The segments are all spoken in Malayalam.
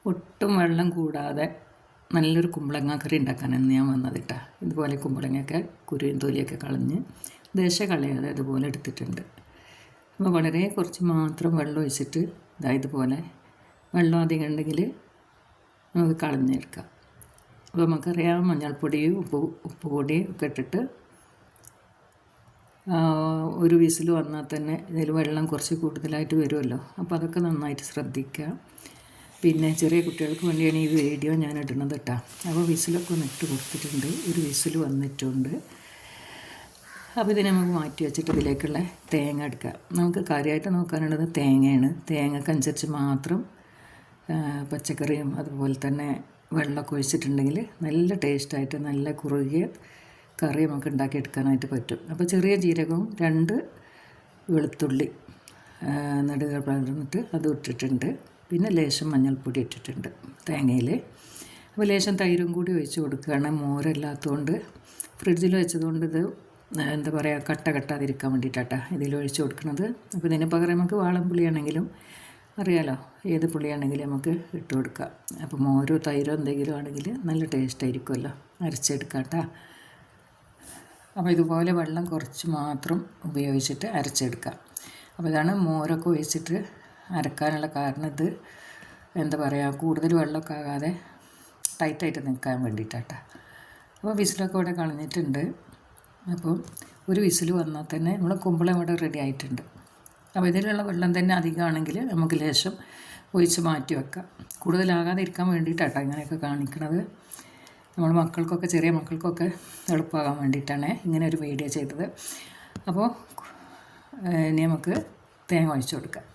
ഒട്ടും വെള്ളം കൂടാതെ നല്ലൊരു കുമ്പളങ്ങ കറി ഉണ്ടാക്കാനാണ് ഞാൻ വന്നത് കേട്ടോ. ഇതുപോലെ കുമ്പളങ്ങയൊക്കെ കുരുവും തൊലിയൊക്കെ കളഞ്ഞ് ദശ കളയാതെ അതുപോലെ എടുത്തിട്ടുണ്ട്. അപ്പോൾ വളരെ കുറച്ച് മാത്രം വെള്ളം ഒഴിച്ചിട്ട് ഇതുപോലെ വെള്ളം അധികം ഉണ്ടെങ്കിൽ നമുക്ക് കളഞ്ഞെടുക്കാം. അപ്പോൾ നമുക്കറിയാം മഞ്ഞൾപ്പൊടിയും ഉപ്പ് പൊടിയും ഒക്കെ ഇട്ടിട്ട് ഒരു വിസിൽ വന്നാൽ തന്നെ ഇതിൽ വെള്ളം കുറച്ച് കൂടുതലായിട്ട് വരുമല്ലോ. അപ്പോൾ അതൊക്കെ നന്നായിട്ട് ശ്രദ്ധിക്കുക. പിന്നെ ചെറിയ കുട്ടികൾക്ക് വേണ്ടിയാണ് ഈ വീഡിയോ ഞാൻ ഇടുന്നത് കേട്ടോ. അപ്പോൾ വിസിലൊക്കെ ഒന്ന് ഇട്ട് കൊടുത്തിട്ടുണ്ട്, ഒരു വിസിൽ വന്നിട്ടുണ്ട്. അപ്പോൾ ഇതിനെ നമുക്ക് മാറ്റി വെച്ചിട്ട് ഇതിലേക്കുള്ള തേങ്ങ എടുക്കുക. നമുക്ക് കാര്യമായിട്ട് നോക്കാനുള്ളത് തേങ്ങയാണ്. തേങ്ങക്കനുസരിച്ച് മാത്രം പച്ചക്കറിയും അതുപോലെ തന്നെ വെള്ളമൊക്കെ ഒഴിച്ചിട്ടുണ്ടെങ്കിൽ നല്ല ടേസ്റ്റായിട്ട് നല്ല കുറുകിയ കറി നമുക്ക് ഉണ്ടാക്കിയെടുക്കാനായിട്ട് പറ്റും. അപ്പോൾ ചെറിയ ജീരകവും 2 വെളുത്തുള്ളി നടുക പകർന്നിട്ട് അത് ഇട്ടിട്ടുണ്ട്. പിന്നെ ലേശം മഞ്ഞൾപ്പൊടി ഇട്ടിട്ടുണ്ട് തേങ്ങയിൽ. അപ്പോൾ ലേശം തൈരും കൂടി ഒഴിച്ച് കൊടുക്കുകയാണ്. മോരല്ലാത്തതുകൊണ്ട് ഫ്രിഡ്ജിൽ വെച്ചതുകൊണ്ട് ഇത് എന്താ പറയുക കട്ടാതിരിക്കാൻ വേണ്ടിയിട്ടാണ് ഇതിൽ ഒഴിച്ച് കൊടുക്കുന്നത്. അപ്പോൾ ഇതിന് പകരം നമുക്ക് വാളൻപുളിയാണെങ്കിലും അറിയാലോ, ഏത് പുളിയാണെങ്കിലും നമുക്ക് ഇട്ട് കൊടുക്കാം. അപ്പോൾ മോരോ തൈരോ എന്തെങ്കിലും ആണെങ്കിൽ നല്ല ടേസ്റ്റ് ആയിരിക്കുമല്ലോ, അരച്ചെടുക്കാം കേട്ടോ. അപ്പോൾ ഇതുപോലെ വെള്ളം കുറച്ച് മാത്രം ഉപയോഗിച്ചിട്ട് അരച്ചെടുക്കാം. അപ്പോൾ ഇതാണ് മോരൊക്കെ ഒഴിച്ചിട്ട് അരക്കാനുള്ള കാരണം. ഇത് എന്താ പറയുക കൂടുതൽ വെള്ളമൊക്കെ ആകാതെ ടൈറ്റായിട്ട് നിൽക്കാൻ വേണ്ടിയിട്ടാണ്. അപ്പോൾ വിസിലൊക്കെ ഇവിടെ കളഞ്ഞിട്ടുണ്ട്. അപ്പോൾ ഒരു വിസിൽ വന്നാൽ തന്നെ നമ്മൾ കുമ്പളം ഇവിടെ റെഡി ആയിട്ടുണ്ട്. അപ്പോൾ ഇതിലുള്ള വെള്ളം തന്നെ അധികമാണെങ്കിൽ നമുക്ക് ലേശം ഒഴിച്ച് മാറ്റി വെക്കാം. കൂടുതലാകാതെ ഇരിക്കാൻ വേണ്ടിയിട്ടാണ് ഇങ്ങനെയൊക്കെ കാണിക്കുന്നത്. നമ്മൾ മക്കൾക്കൊക്കെ ചെറിയ മക്കൾക്കൊക്കെ എളുപ്പമാകാൻ വേണ്ടിയിട്ടാണ് ഇങ്ങനെ ഒരു വീഡിയോ ചെയ്തത്. അപ്പോൾ ഇനി നമുക്ക് തേങ്ങ ഒഴിച്ച് കൊടുക്കാം.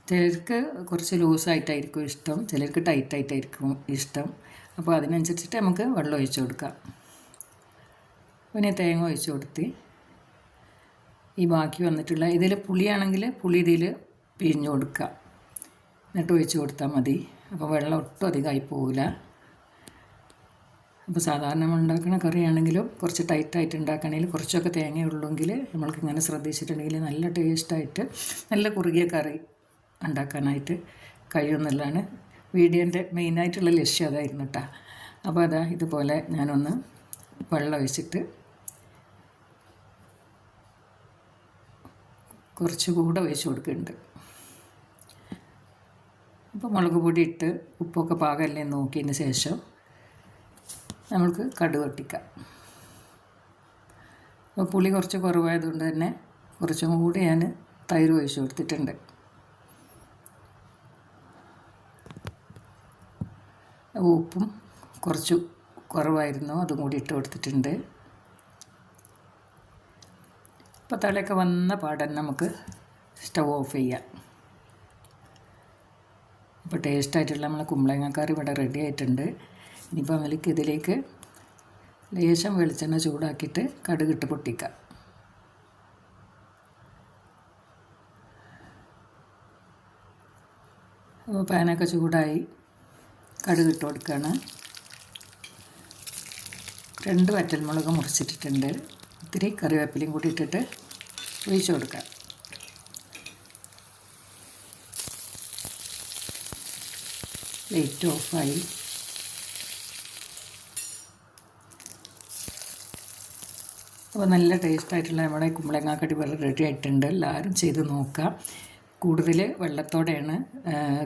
ചിലർക്ക് കുറച്ച് ലൂസായിട്ടായിരിക്കും ഇഷ്ടം, ചിലർക്ക് ടൈറ്റായിട്ടായിരിക്കും ഇഷ്ടം. അപ്പോൾ അതിനനുസരിച്ചിട്ട് നമുക്ക് വെള്ളം ഒഴിച്ച് കൊടുക്കാം. പിന്നെ തേങ്ങ ഒഴിച്ച് കൊടുത്ത് ഈ ബാക്കി വന്നിട്ടുള്ള ഇതിൽ പുളിയാണെങ്കിൽ പുളി ഇതിൽ പിഴിഞ്ഞ് കൊടുക്കുക, എന്നിട്ട് ഒഴിച്ച് കൊടുത്താൽ മതി. അപ്പോൾ വെള്ളം ഒട്ടും അധികമായി പോവില്ല. അപ്പോൾ സാധാരണ നമ്മൾ ഉണ്ടാക്കുന്ന കറിയാണെങ്കിലും കുറച്ച് ടൈറ്റായിട്ട് ഉണ്ടാക്കണമെങ്കിൽ കുറച്ചൊക്കെ തേങ്ങ ഉള്ളെങ്കിൽ നമ്മൾക്ക് ഇങ്ങനെ ശ്രദ്ധിച്ചിട്ടുണ്ടെങ്കിൽ നല്ല ടേസ്റ്റായിട്ട് നല്ല കുറുകിയ കറി ഉണ്ടാക്കാനായിട്ട് കഴിയുമെന്നുള്ളതാണ് വീഡിയോൻ്റെ മെയിനായിട്ടുള്ള ലക്ഷ്യം അതായിരുന്നു കേട്ടോ. അപ്പോൾ ഇതുപോലെ ഞാനൊന്ന് വെള്ളം ഒഴിച്ചിട്ട് കുറച്ചുകൂടെ ഒഴിച്ച് കൊടുക്കുന്നുണ്ട്. അപ്പോൾ മുളക് പൊടി ഇട്ട് ഉപ്പൊക്കെ പാകമല്ലേ നോക്കിയതിന് ശേഷം നമുക്ക് കടുക് പൊട്ടിക്കാം. അപ്പോൾ പുളി കുറച്ച് കുറവായതുകൊണ്ട് തന്നെ കുറച്ചും കൂടി ഞാൻ തൈര് ഒഴിച്ച് കൊടുത്തിട്ടുണ്ട്. ഉപ്പും കുറച്ച് കുറവായിരുന്നു, അതും കൂടി ഇട്ട് കൊടുത്തിട്ടുണ്ട്. അപ്പോൾ തലയൊക്കെ വന്ന പാടൻ നമുക്ക് സ്റ്റവ് ഓഫ് ചെയ്യാം. അപ്പോൾ ടേസ്റ്റായിട്ടുള്ള നമ്മളെ കുമ്പളങ്ങക്കറി ഇവിടെ റെഡി ആയിട്ടുണ്ട്. ഇനിയിപ്പോൾ നമുക്ക് ഇതിലേക്ക് ലേശം വെളിച്ചെണ്ണ ചൂടാക്കിയിട്ട് കടുകിട്ട് പൊട്ടിക്കാം. അപ്പോൾ പാനൊക്കെ ചൂടായി കടുകിട്ട് കൊടുക്കുകയാണ്. 2 വറ്റൽമുളക് മുറിച്ചിട്ടിട്ടുണ്ട്. ഇത്തിരി കറിവേപ്പിലയും കൂടി ഇട്ടിട്ട് ഒഴിച്ച് കൊടുക്കാം. ലൈറ്റ് ഓഫായി. അപ്പോൾ നല്ല ടേസ്റ്റായിട്ടുള്ള നമ്മുടെ കുമ്പളങ്ങാക്കടി വളരെ റെഡി ആയിട്ടുണ്ട്. എല്ലാവരും ചെയ്ത് നോക്കാം. കൂടുതൽ വെള്ളത്തോടെയാണ്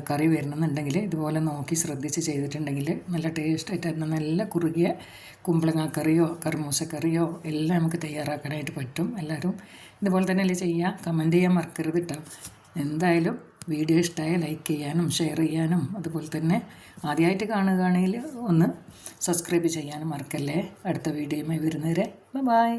കറി വരണമെന്നുണ്ടെങ്കിൽ ഇതുപോലെ നോക്കി ശ്രദ്ധിച്ച് ചെയ്തിട്ടുണ്ടെങ്കിൽ നല്ല ടേസ്റ്റായിട്ട് നല്ല കുറുകിയ കുമ്പളങ്ങാക്കറിയോ കർമൂസക്കറിയോ എല്ലാം നമുക്ക് തയ്യാറാക്കാനായിട്ട് പറ്റും. എല്ലാവരും ഇതുപോലെ തന്നെ അല്ലേ ചെയ്യുക. കമൻറ്റ് ചെയ്യാൻ മറക്കരുത് കേട്ടോ. എന്തായാലും വീഡിയോ ഇഷ്ടമായ ലൈക്ക് ചെയ്യാനും ഷെയർ ചെയ്യാനും അതുപോലെ തന്നെ ആദ്യമായിട്ട് കാണുകയാണെങ്കിൽ ഒന്ന് സബ്സ്ക്രൈബ് ചെയ്യാനും മറക്കല്ലേ. അടുത്ത വീഡിയോയുമായി വരുന്നവരെ ബൈ.